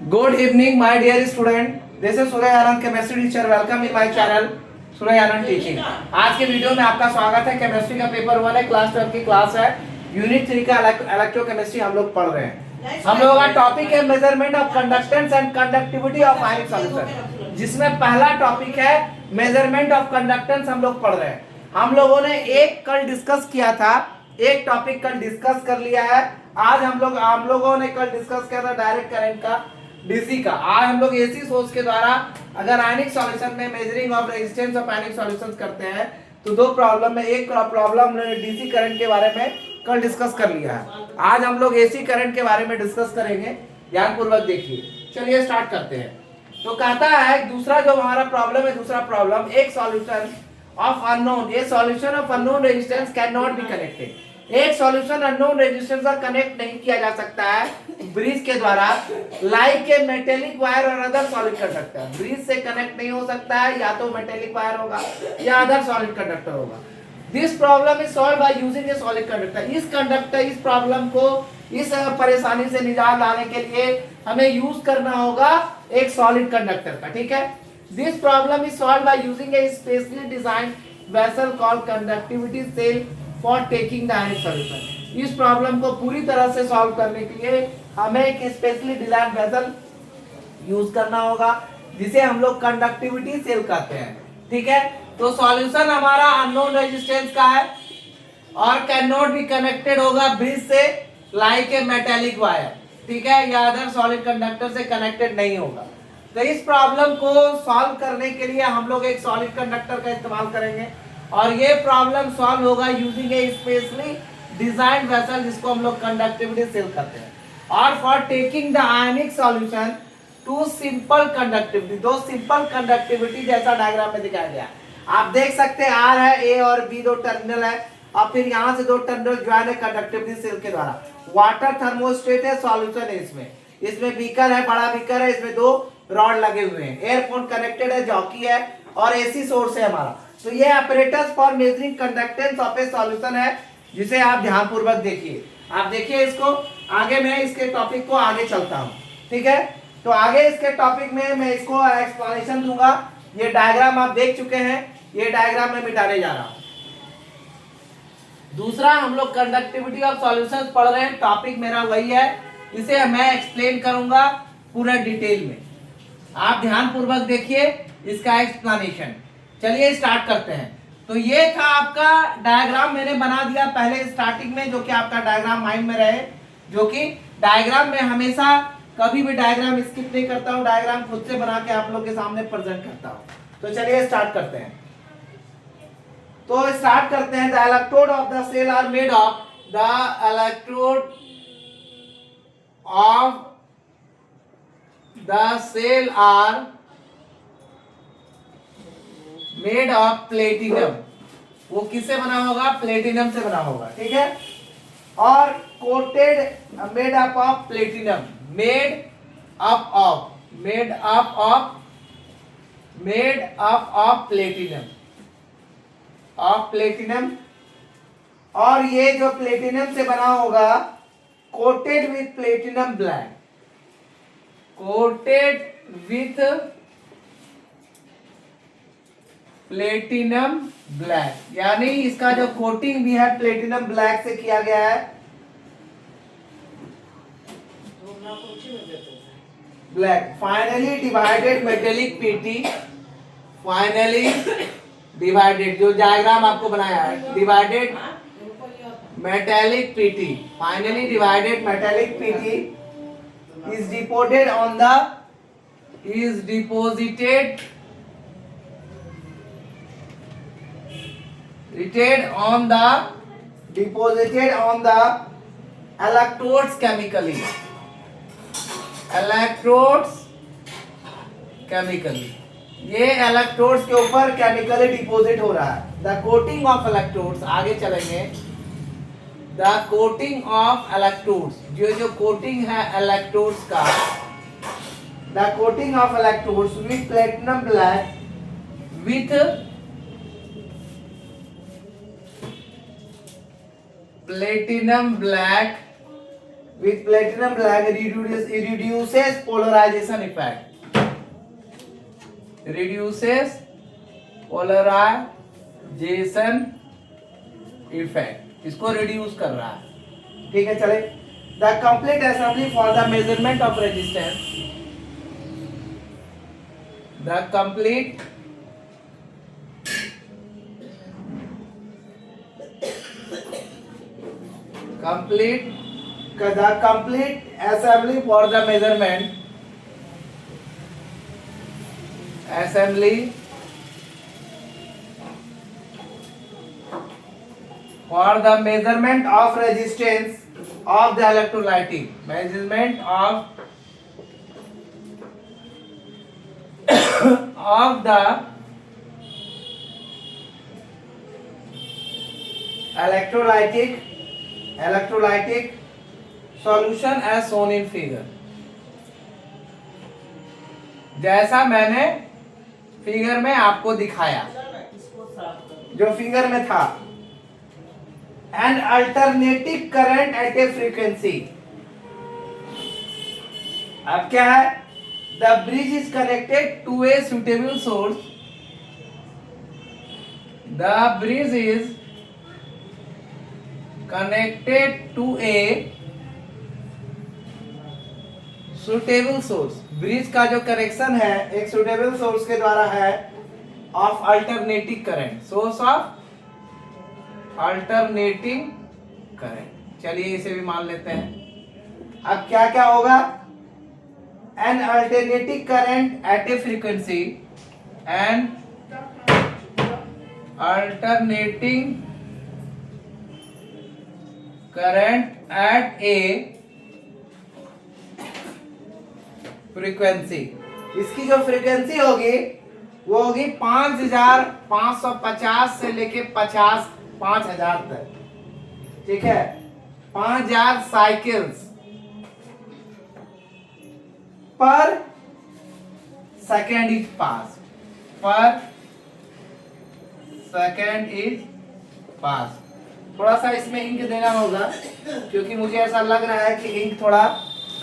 Good evening, my dear student. This is Surya Anand, chemistry teacher. Welcome in my channel, Surya Anand Teaching. आज के video में आपका स्वागत है। Chemistry का पेपर 1 है, क्लास 12 की क्लास है। यूनिट 3 का इलेक्ट्रोकेमिस्ट्री हम लोग पढ़ रहे हैं। हम लोगों का टॉपिक है measurement of conductance and conductivity of ionic solution, जिसमें पहला टॉपिक है मेजरमेंट ऑफ कंडक्टेंस हम लोग पढ़ रहे हैं। हम लोगों ने एक कल डिस्कस किया था, एक टॉपिक कल डिस्कस कर लिया है। आज हम लोगों ने कल डिस्कस किया था डायरेक्ट करंट का, डीसी का। आज हम लोग एसी सोर्स के द्वारा अगर आयनिक सॉल्यूशन में measuring of resistance of ionic solutions करते हैं तो दो प्रॉब्लम में एक प्रॉब्लम हमने डीसी करंट के बारे में कल डिस्कस कर लिया है। आज हम लोग एसी करंट के बारे में डिस्कस करेंगे, ध्यानपूर्वक देखिए। चलिए स्टार्ट करते हैं। तो कहता है दूसरा जो हमारा प्रॉब्लम है, दूसरा प्रॉब्लम, एक सॉल्यूशन ऑफ अननोन, ये solution of unknown resistance can not be connected. एक सॉल्यूशन अननोन रेजिस्टेंस का कनेक्ट नहीं किया जा सकता है ब्रिज के द्वारा, लाइक ए मेटेलिक वायर और अदर सॉलिड कंडक्टर। ब्रिज से कनेक्ट नहीं हो सकता है, या तो मेटेलिक वायर होगा या अदर सॉलिड कंडक्टर होगा। This problem is solved by using A solid conductor. इस प्रॉब्लम को, इस परेशानी से निजात लाने के लिए हमें यूज करना होगा एक सॉलिड कंडक्टर का, ठीक है। This problem is solved by using a specially designed vessel called conductivity cell for taking the ionic solution. इस प्रॉब्लम को पूरी तरह से सॉल्व करने के लिए हमें एक स्पेशली डिजाइन वेसल यूज करना होगा, जिसे हम लोग कंडक्टिविटी सेल कहते हैं, ठीक है। तो सॉल्यूशन हमारा अननोन रेजिस्टेंस का है और कैन नॉट बी कनेक्टेड होगा ब्रिज से, लाइक ए मेटेलिक वायर, ठीक है, या अदर सॉलिड कंडक्टर से कनेक्टेड नहीं होगा। तो इस प्रॉब्लम को सॉल्व करने के लिए हम लोग एक सॉलिड कंडक्टर का इस्तेमाल करेंगे और ये प्रॉब्लम सॉल्व होगा using a specially designed vessel, जिसको हम लोग कंडक्टिविटी सेल करते हैं। और for taking the ionic solution to simple conductivity, दो सिंपल कंडक्टिविटी जैसा डायग्राम में दिखाया गया। आप देख सकते हैं आर है, ए और बी दो टर्मिनल है और फिर यहाँ से दो टर्मिनल ज्वाइन है कंडक्टिविटी सेल के द्वारा। वाटर थर्मोस्टेट है, सॉल्यूशन है इसमें बीकर है, बड़ा बीकर है, इसमें दो रॉड लगे हुए हैं, एयरफोन कनेक्टेड है, जॉकी है और एसी सोर्स है हमारा। तो ये apparatus for measuring conductance of A solution है, जिसे आप ध्यानपूर्वक देखिए। आप देखिए इसको, आगे मैं इसके टॉपिक को आगे चलता हूँ, ठीक है। तो आगे इसके टॉपिक में मैं इसको एक्सप्लेनेशन दूंगा। ये डायग्राम आप देख चुके हैं, ये डायग्राम मैं मिटाने जा रहा हूँ। दूसरा हम लोग कंडक्टिविटी ऑफ सॉल्यूशंस पढ़ रहे हैं, टॉपिक मेरा वही है, इसे मैं एक्सप्लेन करूंगा पूरा डिटेल में। आप ध्यानपूर्वक देखिए इसका एक्सप्लेनेशन। चलिए स्टार्ट करते हैं। तो ये था आपका डायग्राम, मैंने बना दिया पहले स्टार्टिंग में, जो कि आपका डायग्राम माइंड में रहे, जो कि डायग्राम में हमेशा कभी भी डायग्राम स्किप नहीं करता हूँ, डायग्राम खुद से बना के आप लोग के सामने प्रेजेंट करता हूँ। तो चलिए स्टार्ट करते हैं। तो स्टार्ट करते हैं। The electrode of the cell are made of, the electrode of the cell are made of platinum. वो किससे बना होगा? प्लेटिनम से बना होगा, ठीक है। और coated, made up of platinum, made up of platinum. और ये जो प्लेटिनम से बना होगा coated with platinum black, coated with platinum black, यानी इसका जो कोटिंग भी है प्लेटिनम ब्लैक से किया गया है, black. Finally divided metallic PT, finally divided, जो डायग्राम आपको बनाया है, divided metallic PT, finally divided metallic PT is deposited on the electrodes chemically, ये इलेक्ट्रोड्स के ऊपर केमिकली डिपोजिट हो रहा है। द कोटिंग ऑफ इलेक्ट्रोड्स, आगे चलेंगे। द कोटिंग ऑफ इलेक्ट्रोड्स, जो कोटिंग है इलेक्ट्रोड्स का, the coating of electrodes with platinum black, with platinum black with platinum black reduces polarization effect, reduces polarization effect, इसको reduce कर रहा है। ठीक है, चले। The complete assembly for the measurement of resistance, the complete assembly for the measurement, assembly for the measurement of resistance of the electrolytic, measurement of the electrolytic solution as shown in figure, जैसा मैंने figure में आपको दिखाया, जो figure में था। And alternative current at a frequency, अब क्या है, the bridge is connected to a suitable source, the bridge is connected to a suitable source, bridge का जो कनेक्शन है एक सुटेबल सोर्स के द्वारा है, of alternating current, source of alternating current. चलिए इसे भी मान लेते हैं। अब क्या क्या होगा, N alternating current at a frequency, N alternating current at a frequency, इसकी जो फ्रीक्वेंसी होगी वो होगी 5550 से लेके 5000 तक। ठीक है, 5000 साइकिल्स पर सेकेंड इज पास, पर सेकेंड इज पास। थोड़ा सा इसमें इंक देना होगा क्योंकि मुझे ऐसा लग रहा है कि इंक थोड़ा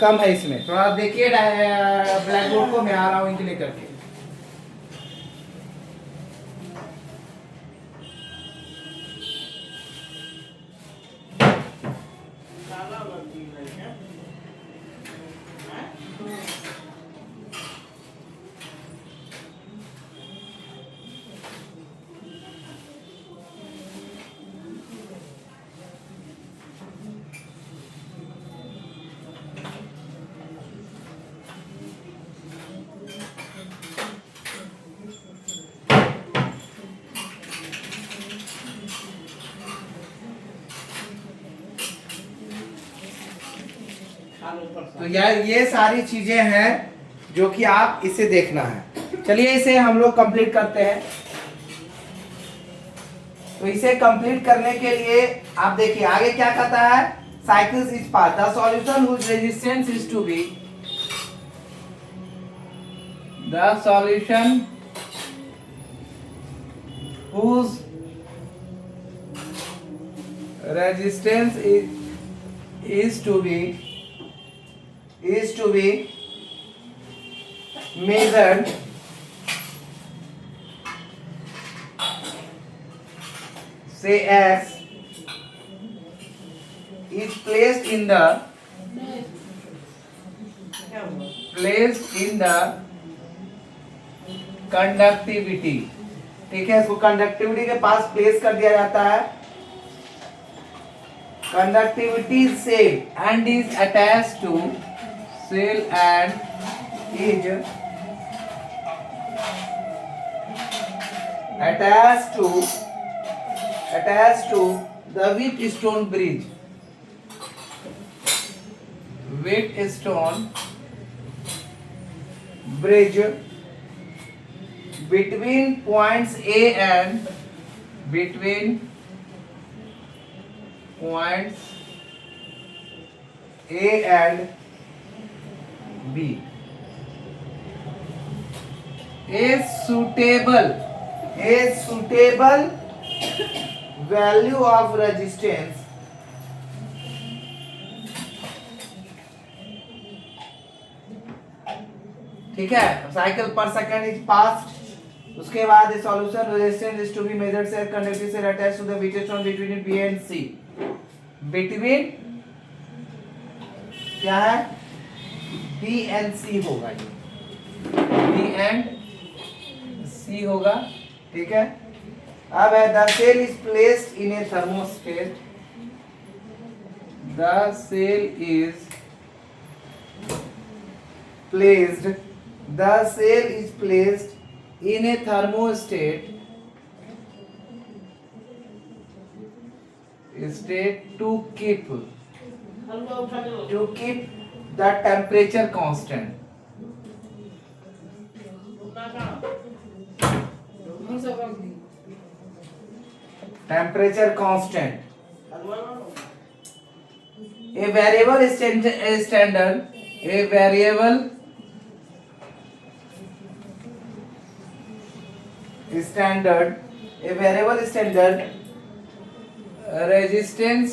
कम है इसमें। थोड़ा देखिए ब्लैक बोर्ड को, मैं आ रहा हूं इंक लेकर के। तो यार ये सारी चीजें हैं जो कि आप इसे देखना है। चलिए इसे हम लोग कंप्लीट करते हैं। तो इसे कंप्लीट करने के लिए आप देखिए आगे क्या कहता है, cycles is pass, the solution whose resistance is to be, the solution whose resistance is to be measured say X is placed in the conductivity। ठीक है, इसको कंडक्टिविटी के पास प्लेस कर दिया जाता है। Conductivity cell and is attached to the Wheatstone bridge, between points A and B. A suitable value of resistance ठीक है, साइकिल पर सेकंड इज पास्ड। उसके बाद solution resistance is to be measured से कंडक्टिव से attach to the Wheatstone between B and C. Between क्या है, B and सी होगा, ये बी एंड सी होगा। ठीक है, अब है the cell is placed in a thermostat. The cell is placed, the cell is placed in a thermostat to keep the temperature constant. Temperature constant. A variable standard, a variable standard resistance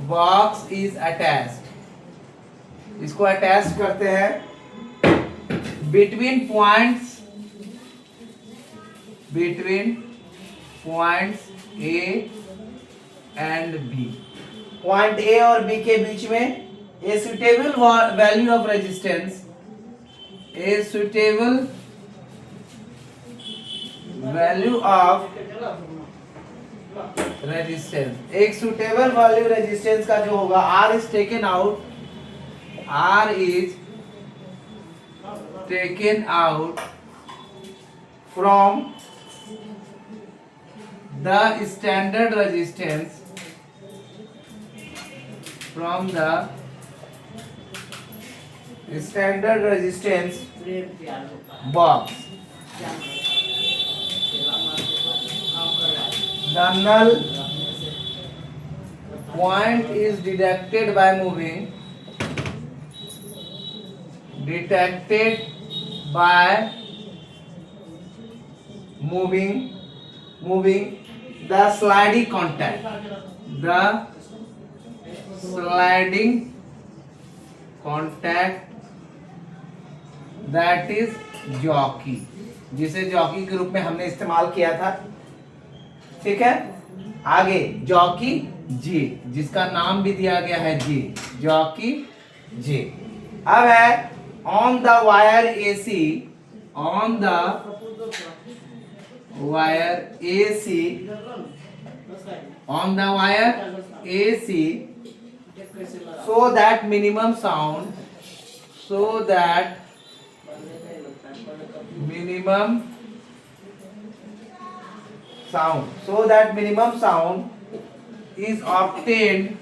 box is attached. इसको attach करते हैं between points A and B. Point A और B के बीच में a suitable value of resistance, a suitable value of resistance, एक suitable value resistance का जो होगा R is taken out, R is taken out from the standard resistance, from the standard resistance box. The null point is detected by moving, the sliding contact, that is jockey, जिसे jockey के रूप में हमने इस्तेमाल किया था। ठीक है, आगे जॉकी जी, जिसका नाम भी दिया गया है जी, जॉकी जी। अब है on the wire AC, on the wire AC, on the wire AC, so that minimum sound is obtained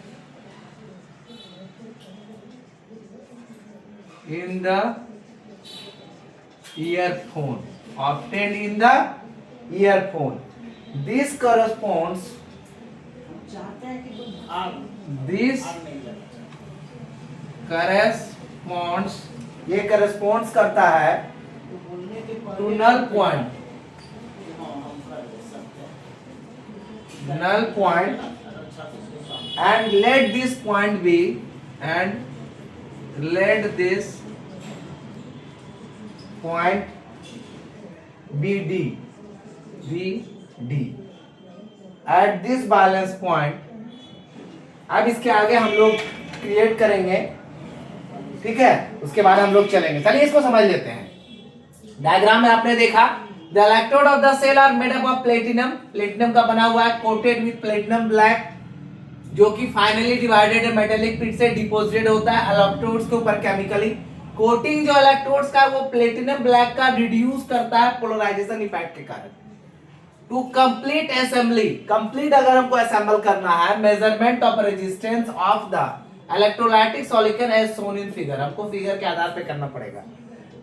in the earphone, this corresponds ये corresponds करता है to null point, and let this point be, D. At this balance point, अब इसके आगे हम लोग create करेंगे। ठीक है, उसके बाद हम लोग चलेंगे। चलिए इसको समझ लेते हैं। डायग्राम में आपने देखा the electrode of the cell are made up of platinum का बना हुआ है, कोटेड विद प्लेटिनम ब्लैक, जो कि फाइनली डिवाइडेड मेटेलिक पिट से डिपॉजिटेड होता है इलेक्ट्रोड्स के ऊपर केमिकली। कोटिंग जो इलेक्ट्रोड्स का वो प्लेटिनम ब्लैक का रिड्यूस करता है पोलराइजेशन इफेक्ट के कारण। टू कंप्लीट असेंबली, कंप्लीट अगर हमको असेंबल करना है, measurement of resistance of the electrolytic solution as shown in figure, हमको फिगर के आधार पे करना पड़ेगा।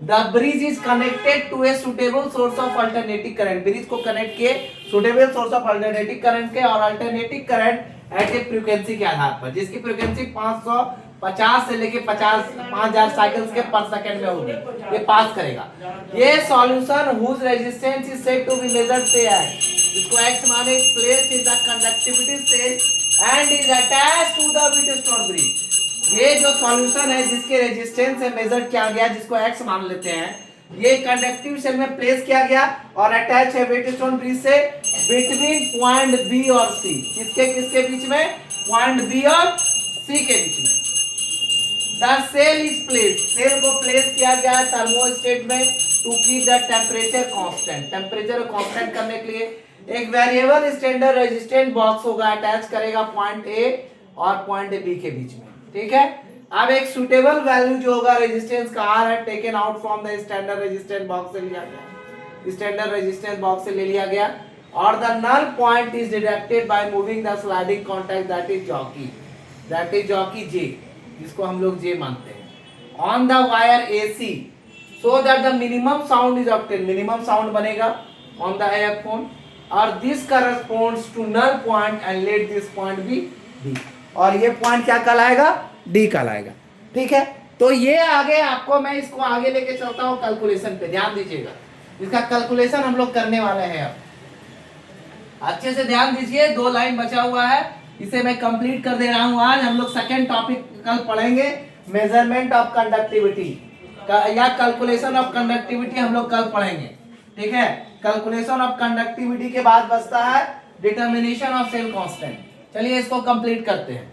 The bridge is connected to a suitable source of alternative current, bridge को कनेक्ट किए suitable source of alternative current के, और alternative current at a frequency के आधार पर, जिसकी फ्रीक्वेंसी 550 से लेके 5000 साइकिल्स के पर सेकंड में होगी, ये पास करेगा। ये solution whose resistance is said to be measured से है, इसको x माने placed in the conductivity cell and is attached to the Wheatstone bridge, ये जो सॉल्यूशन है जिसके रेजिस्टेंस है मेजर किया गया, जिसको x मान लेते हैं, ये कंडक्टिव सेल में प्लेस किया गया और अटैच है वेटस्टोन ब्रिज से बिटवीन पॉइंट बी और सी। किसके किसके बीच में? पॉइंट बी और सी के बीच में। The cell is place, cell को प्लेस किया गया है थर्मोस्टेट में to keep the temperature constant, temperature को कांस्टेंट करने के लिए एक वेरिएबल स्टैंडर्ड रेजिस्टेंट बॉक्स होगा, अटैच करेगा पॉइंट ए और पॉइंट बी के बीच में। ठीक है, अब एक सुटेबल वैल्यू जो होगा रेजिस्टेंस का आर है taken out from the standard resistance box से लिया गया, स्टैंडर्ड रेजिस्टेंस बॉक्स से ले लिया गया और the null point is detected by moving the sliding contact that is jockey J, जिसको हम लोग जे मानते हैं, on the wire AC so that the minimum sound is obtain, minimum sound बनेगा ऑन द इयरफोन और this corresponds to null point and let this point be D, और ये point क्या कहलाएगा? डी कहलाएगा। ठीक है, तो ये आगे आपको मैं इसको आगे लेके चलता हूं कैलकुलेशन पे, ध्यान दीजिएगा, इसका कैलकुलेशन हम लोग करने वाले हैं। अब अच्छे से ध्यान दीजिए, 2 लाइन बचा हुआ है, इसे मैं कंप्लीट कर दे रहा हूं। आज हम लोग सेकंड टॉपिक कल पढ़ेंगे, मेजरमेंट ऑफ कंडक्टिविटी या कैलकुलेशन ऑफ कंडक्टिविटी हम लोग कल पढ़ेंगे। ठीक है, कैलकुलेशन ऑफ कंडक्टिविटी के बाद बचता है डिटर्मिनेशन ऑफ सेल कांस्टेंट। चलिए इसको कंप्लीट करते हैं।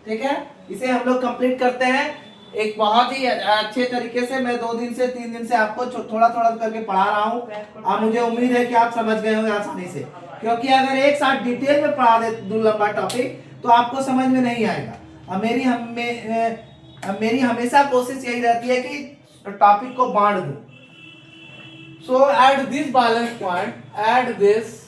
ठीक है, इसे हम लोग कंप्लीट करते हैं एक बहुत ही अच्छे तरीके से। मैं 2 दिन से 3 दिन से आपको थोड़ा थोड़ा करके पढ़ा रहा हूँ। अब मुझे उम्मीद है कि आप समझ गए होंगे आसानी से, क्योंकि अगर एक साथ डिटेल में पढ़ा दे दूं लंबा टॉपिक तो आपको समझ में नहीं आएगा। अब मेरी हमेशा कोशिश यही रहती है कि टॉपिक को बांट दूं। So at this balance point, at this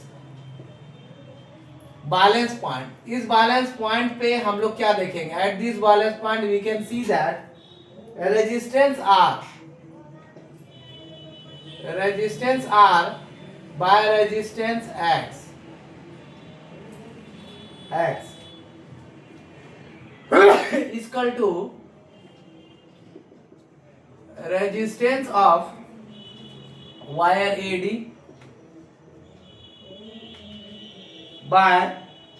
balance point, इस बैलेंस पॉइंट पे हम लोग क्या देखेंगे? At this balance point we can see that resistance R by resistance x equal to resistance of wire AD by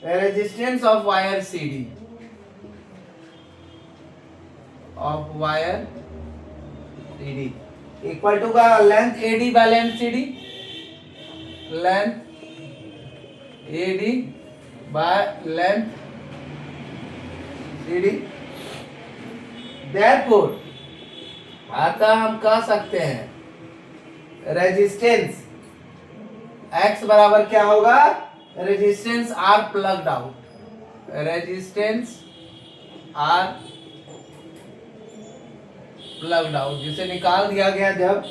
resistance of wire CD, equal to का length AD by length CD, length AD by length CD। therefore अतः हम कह सकते हैं resistance X बराबर क्या होगा? Resistance R plugged out, resistance R plugged out, जिसे निकाल दिया गया जब,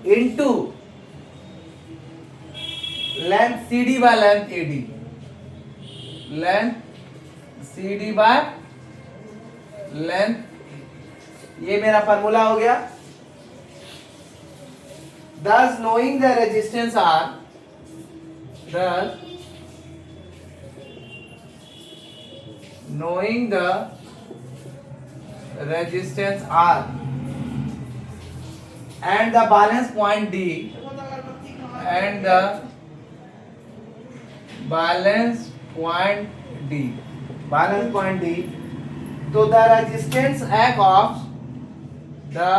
into length CD by length AD, length CD by length, ये मेरा फार्मूला हो गया। Thus knowing the resistance R, thus knowing the resistance R and the balance point D, and the balance point D, तो the resistance X of the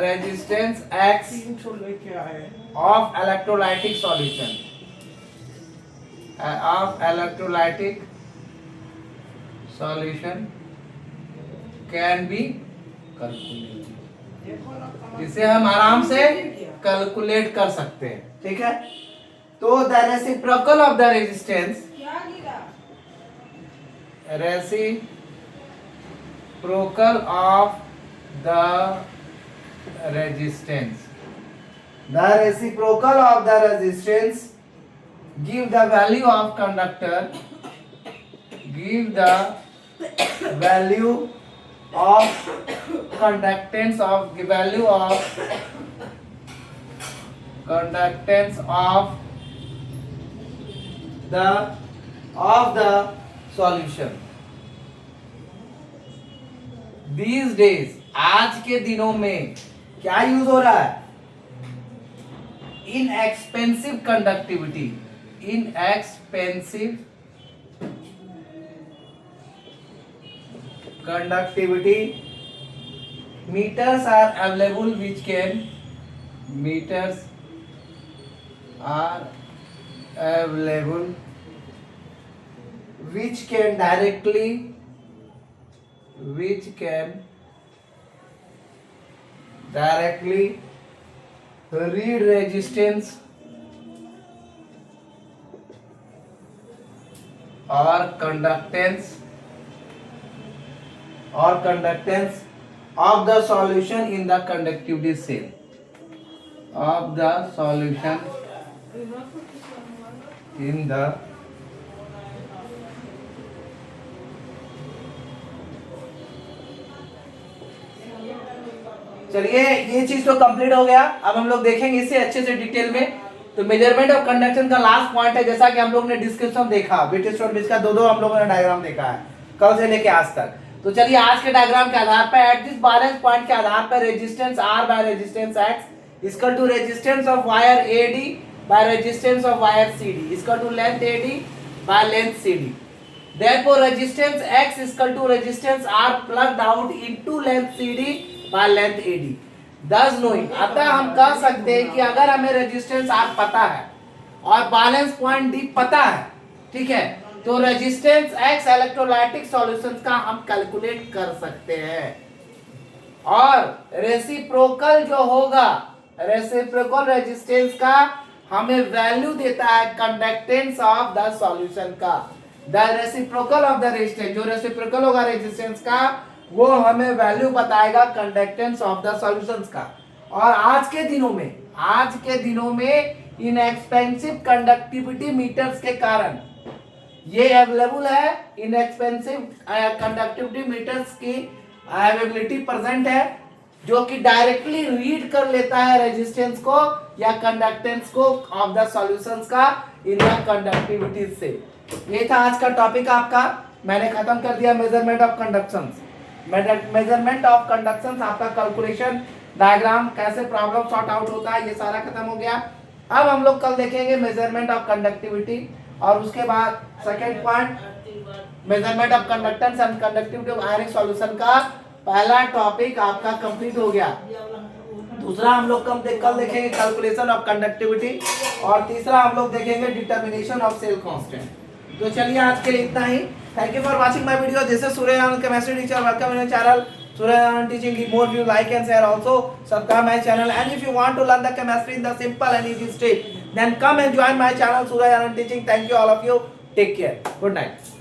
resistance X of electrolytic solution, can be calculated, इसे हम आराम से calculate कर सकते हैं। ठीक है, तो the reciprocal of the resistance, reciprocal of the resistance, give the value of conductor, give the value of conductance of the solution। These days, आज के दिनों में क्या यूज हो रहा है? Inexpensive conductivity, conductivity meters are available which can meters are available which can directly read resistance or conductance of the solution in the conductivity cell of the solution in the चलिए ये चीज तो complete हो गया। अब हम लोग देखेंगे इससे अच्छे से डिटेल में। तो मेजरमेंट ऑफ कंडक्शन का लास्ट पॉइंट है, जैसा कि हम लोग ने डिस्क्रिप्शन देखा, ब्रिटिश और इसका दो हम लोगों ने डायग्राम देखा है कल से लेके आज तक। तो चलिए आज के डायग्राम के आधार पर एट दिस बैलेंस पॉइंट के आधार पर resistance R by resistance X equal to resistance of wire AD by resistance of wire CD equal to length AD by length CD। Therefore resistance X equal to resistance R plugged out into length CD by length AD। Thus knowing, अतः हम कह सकते हैं कि अगर हमें resistance R पता है और बैलेंस पॉइंट D पता है, ठीक है, तो रेजिस्टेंस X इलेक्ट्रोलाइटिक सॉल्यूशंस का हम कैलकुलेट कर सकते हैं। और रेसिप्रोकल जो होगा, रेसिप्रोकल रेजिस्टेंस का हमें वैल्यू देता है कंडक्टेंस ऑफ द सॉल्यूशन का। The reciprocal of the resistance, जो रेसिप्रोकल होगा रेजिस्टेंस का, वो हमें वैल्यू बताएगा कंडक्टेंस ऑफ द सॉल्यूशंस का। और आज के दिनों में इनएक्सपेंसिव कंडक्टिविटी मीटर्स के कारण ये अवेलेबल है, इनएक्सपेंसिव कंडक्टिविटी मीटर्स की अवेलेबिलिटी प्रेजेंट है, जो कि डायरेक्टली रीड कर लेता है रेजिस्टेंस को या कंडक्टेंस को ऑफ द सॉल्यूशंस का इन द कंडक्टिविटी से। ये था आज का टॉपिक आपका, मैंने खत्म कर दिया मेजरमेंट ऑफ कंडक्शंस। मेजरमेंट ऑफ कंडक्शंस आपका कैलकुलेशन डायग्राम कैसे प्रॉब्लम सॉर्ट आउट होता है, ये सारा खत्म हो गया। अब हम लोग कल देखेंगे मेजरमेंट ऑफ कंडक्टिविटी और उसके बाद second point measurement of conductance and conductivity of ionic solution का पहला टॉपिक आपका कंप्लीट हो गया। दूसरा हम लोग कल देखेंगे कैलकुलेशन ऑफ कंडक्टिविटी और तीसरा हम लोग देखेंगे डिटर्मिनेशन ऑफ सेल कांस्टेंट। तो चलिए आज के लिए इतना ही। Thank you for watching my video. This is Surya Anand, chemistry teacher. Welcome in my channel. Surya Anand teaching. Give more views, like and share. Also subscribe my channel. And if you want to learn the chemistry in the simple and easy step, then come and join my channel Surya Anand teaching. Thank you all of you. Take care. Good night.